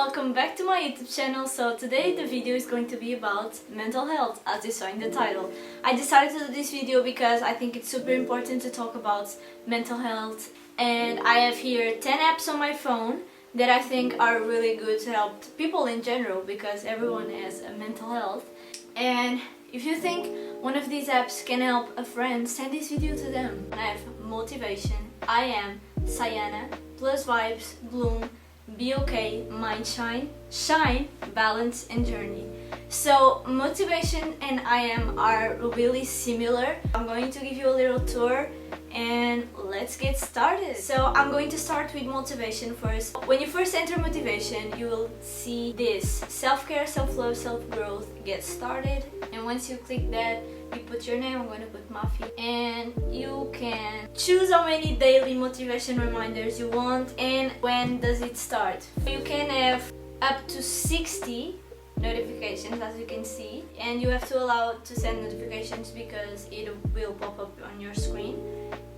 welcome back to my YouTube channel. So today the video is going to be about mental health, as you saw in the title. I decided to do this video because I think it's super important to talk about mental health, and I have here 10 apps on my phone that I think are really good to help people in general, because everyone has a mental health. And if you think one of these apps can help a friend, send this video to them. I have Motivation, I Am, Sayana, Plus Vibes, Bloom, Be Okay, Mind Shine, Balance and Journey. So Motivation and I Am are really similar. I'm going to give you a little tour and let's get started. So I'm going to start with Motivation first. When you first enter Motivation, you will see this: self-care, self-love, self-growth, get started. And once you click that, you put your name. I'm going to put Muffy, and you can choose how many daily motivation reminders you want and when does it start. You can have up to 60 notifications, as you can see, and you have to allow to send notifications because it will pop up on your screen.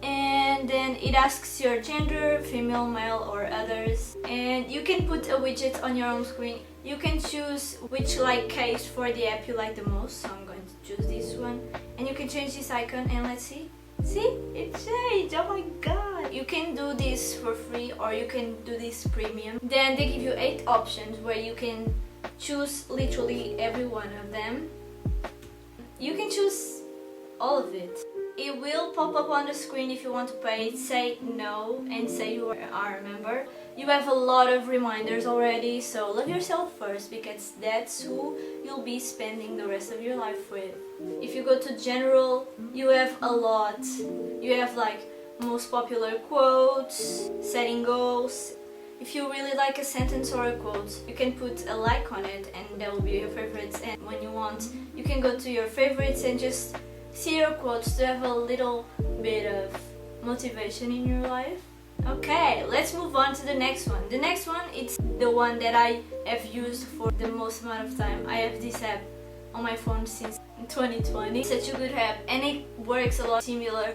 And then it asks your gender, female, male or others, and you can put a widget on your home screen. You can choose which case for the app you like the most, so I'm going to choose this one. And you can change this icon, and let's see, it changed. Oh my god. You can do this for free or you can do this premium. Then they give you 8 options where you can choose literally every one of them. You can choose all of it. It will pop up on the screen if you want to pay. Say no and say you are a member. You have a lot of reminders already, so love yourself first, because that's who you'll be spending the rest of your life with. If you go to general, you have a lot. You have most popular quotes, setting goals. If you really like a sentence or a quote, you can put a like on it and that will be your favorites. And when you want, you can go to your favorites and just see your quotes to have a little bit of motivation in your life. Okay, let's move on to the next one. The next one, it's the one that I have used for the most amount of time. I have this app on my phone since 2020. It's such a good app and it works a lot similar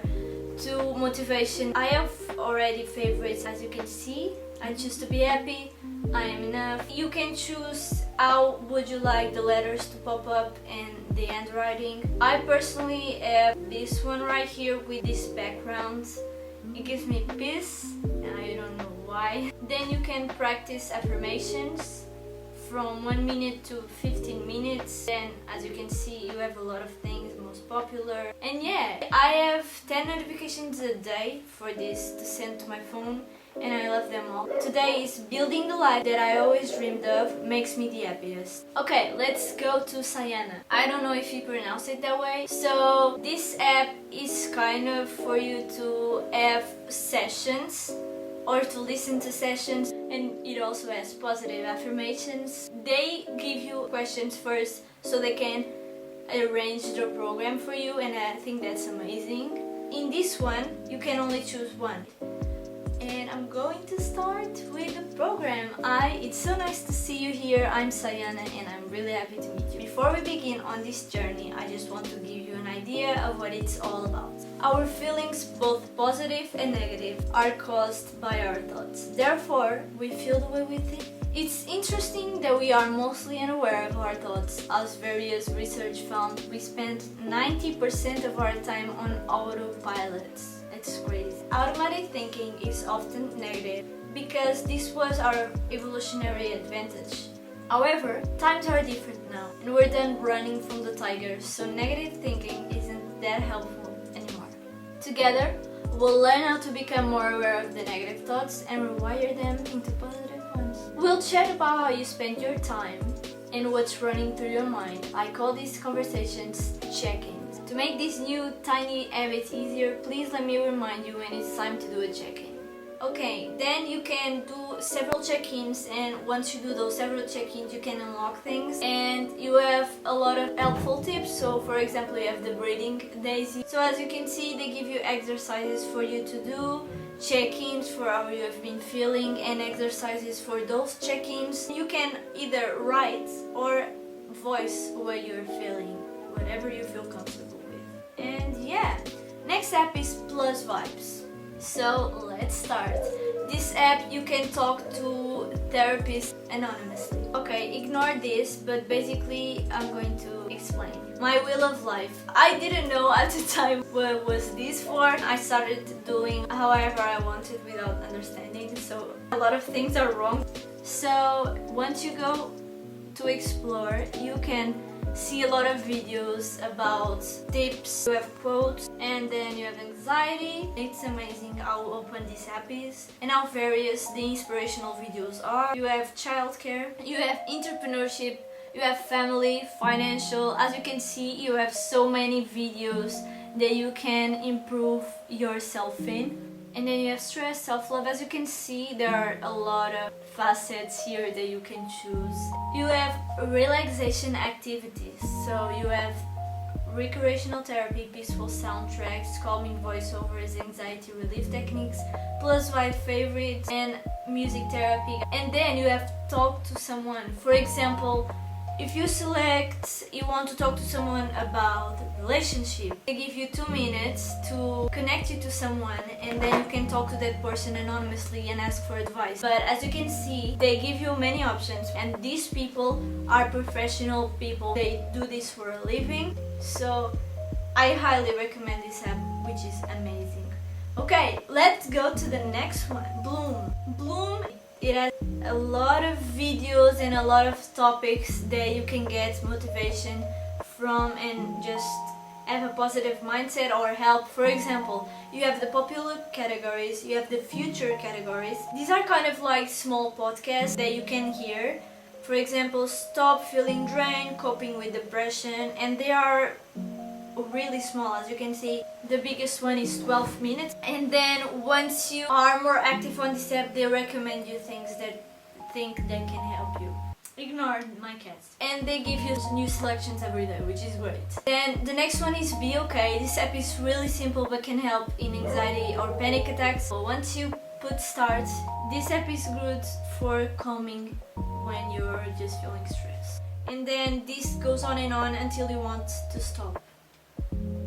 to Motivation. I have already favorites, as you can see. I choose to be happy, I am enough. You can choose how would you like the letters to pop up and the handwriting. I personally have this one right here with this background. It gives me peace and I don't know why. Then you can practice affirmations from 1 minute to 15 minutes. Then, as you can see, you have a lot of things, most popular. And yeah, I have 10 notifications a day for this to send to my phone, and I love them all. Today is building the life that I always dreamed of, makes me the happiest. Okay, let's go to Sayana. I don't know if you pronounce it that way. So this app is kind of for you to have sessions or to listen to sessions, and it also has positive affirmations. They give you questions first so they can arrange the program for you, and I think that's amazing. In this one, you can only choose one. And I'm going to start with the program. It's so nice to see you here. I'm Sayana and I'm really happy to meet you. Before we begin on this journey, I just want to give you an idea of what it's all about. Our feelings, both positive and negative, are caused by our thoughts. Therefore, we feel the way we think. It's interesting that we are mostly unaware of our thoughts. As various research found, we spend 90% of our time on autopilot. It's crazy. Automatic thinking is often negative because this was our evolutionary advantage. However, times are different now and we're done running from the tigers, so negative thinking isn't that helpful anymore. Together, we'll learn how to become more aware of the negative thoughts and rewire them into positive ones. We'll chat about how you spend your time and what's running through your mind. I call these conversations check-ins. To make this new tiny habit easier, please let me remind you when it's time to do a check-in. Okay, then you can do several check-ins, and once you do those several check-ins, you can unlock things, and you have a lot of helpful tips. So for example, you have the breathing daisy. So as you can see, they give you exercises for you to do, check-ins for how you have been feeling, and exercises for those check-ins. You can either write or voice what you're feeling, whatever you feel comfortable with. And yeah, next app is Plus Vibes. So let's start. This app you can talk to therapist anonymously. Okay, ignore this, but basically I'm going to explain. My wheel of life. I didn't know at the time what was this for. I started doing however I wanted without understanding, so a lot of things are wrong. So once you go to explore, you can see a lot of videos about tips, you have quotes, and then you have anxiety. It's amazing how open this app is and how various the inspirational videos are. You have childcare, you have entrepreneurship, you have family, financial. As you can see, you have so many videos that you can improve yourself in. And then you have stress, self-love. As you can see, there are a lot of facets here that you can choose. You have relaxation activities. So you have recreational therapy, peaceful soundtracks, calming voiceovers, anxiety relief techniques, plus wide favorites, and music therapy. And then you have talk to someone. For example, if you select you want to talk to someone about relationship, they give you 2 minutes to connect you to someone, and then you can talk to that person anonymously and ask for advice. But as you can see, they give you many options, and these people are professional people. They do this for a living, so I highly recommend this app, which is amazing. Okay, let's go to the next one. Bloom, it has a lot of videos and a lot of topics that you can get motivation from and just have a positive mindset or help. For example, you have the popular categories, you have the future categories. These are kind of like small podcasts that you can hear. For example, stop feeling drained, coping with depression, and they are really small. As you can see, the biggest one is 12 minutes. And then once you are more active on this app, they recommend you things that can help you. Ignore my cats. And they give you new selections every day, which is great. Then the next one is Be Okay. This app is really simple but can help in anxiety or panic attacks. So once you put start, this app is good for calming when you're just feeling stressed. And then this goes on and on until you want to stop.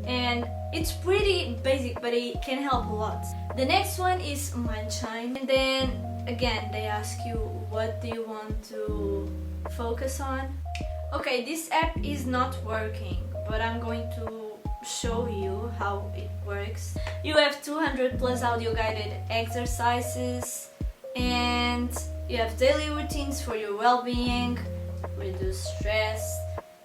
And it's pretty basic, but it can help a lot. The next one is Munchy. And then again, they ask you, what do you want to focus on? Okay, this app is not working, but I'm going to show you how it works. You have 200 plus audio guided exercises, and you have daily routines for your well-being, reduce stress,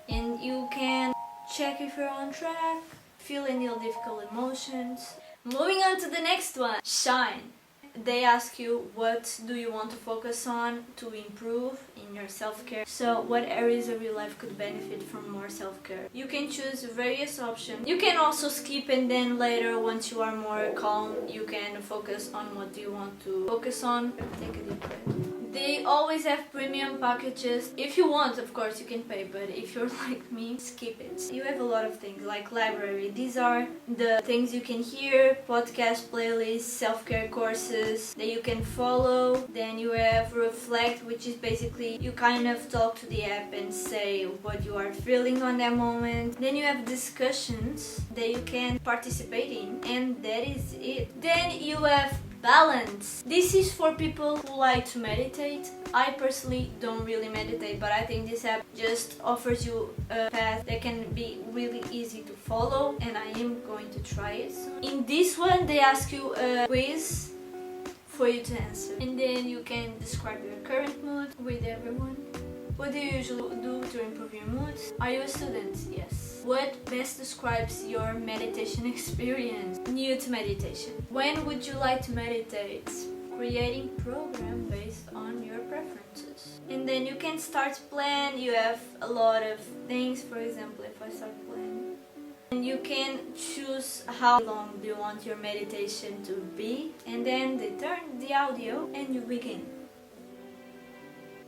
and you can check if you're on track, feel any difficult emotions. Moving on to the next one, Shine. They ask you, what do you want to focus on to improve in your self-care? So what areas of your life could benefit from more self-care? You can choose various options. You can also skip, and then later, once you are more calm, you can focus on what do you want to focus on. Take a deep breath. They always have premium packages. If you want, of course, you can pay, but if you're like me, skip it. You have a lot of things like library. These are the things you can hear, podcast playlists, self-care courses that you can follow. Then you have Reflect, which is basically you kind of talk to the app and say what you are feeling on that moment. Then you have discussions that you can participate in, and that is it. Then you have Balance. This is for people who like to meditate. I personally don't really meditate, but I think this app just offers you a path that can be really easy to follow, and I am going to try it soon. In this one, they ask you a quiz for you to answer, and then you can describe your current mood with everyone. What do you usually do to improve your mood? Are you a student? Yes. What best describes your meditation experience? New to meditation. When would you like to meditate? Creating program based on your preferences. And then you can start plan. You have a lot of things. For example, if I start planning, and you can choose how long do you want your meditation to be, and then they turn the audio and you begin.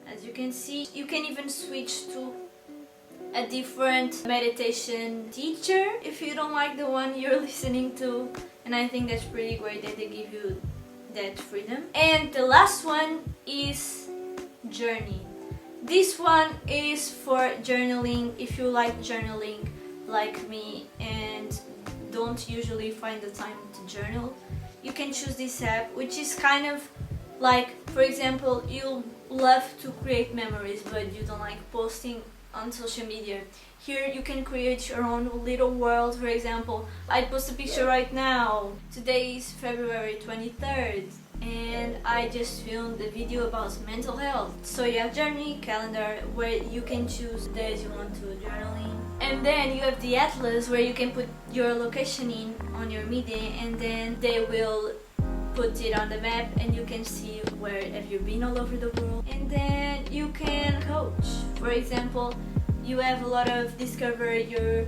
As you can see, you can even switch to a different meditation teacher if you don't like the one you're listening to, and I think that's pretty great that they give you that freedom. And the last one is Journey. This one is for journaling. If you like journaling like me and don't usually find the time to journal, you can choose this app, which is kind of like, for example, you'll love to create memories but you don't like posting on social media, here you can create your own little world. For example, I post a picture right now. Today is February 23rd and I just filmed a video about mental health. So you have journey calendar where you can choose days you want to journal in, and then you have the atlas where you can put your location in on your media, and then they will put it on the map and you can see where have you been all over the world. And then you can coach. For example, you have a lot of discover your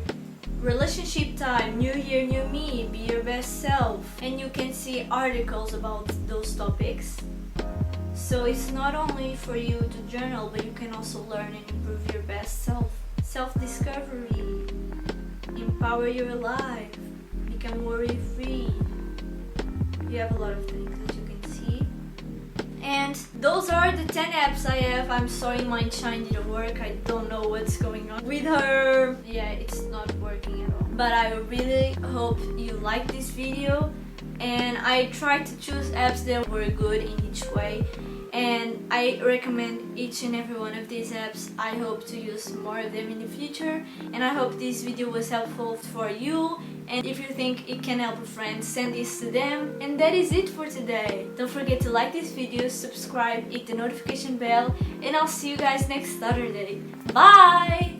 relationship time, new year, new me, be your best self, and you can see articles about those topics. So it's not only for you to journal, but you can also learn and improve your best self. Self-discovery, empower your life, become worry-free. You have a lot of things that you can see. And those are the 10 apps I have. I'm sorry my shine didn't work. I don't know what's going on with her. Yeah, it's not working at all. But I really hope you like this video. And I tried to choose apps that were good in each way. And I recommend each and every one of these apps. I hope to use more of them in the future. And I hope this video was helpful for you. And if you think it can help a friend, send this to them. And that is it for today. Don't forget to like this video, subscribe, hit the notification bell, and I'll see you guys next Saturday. Bye!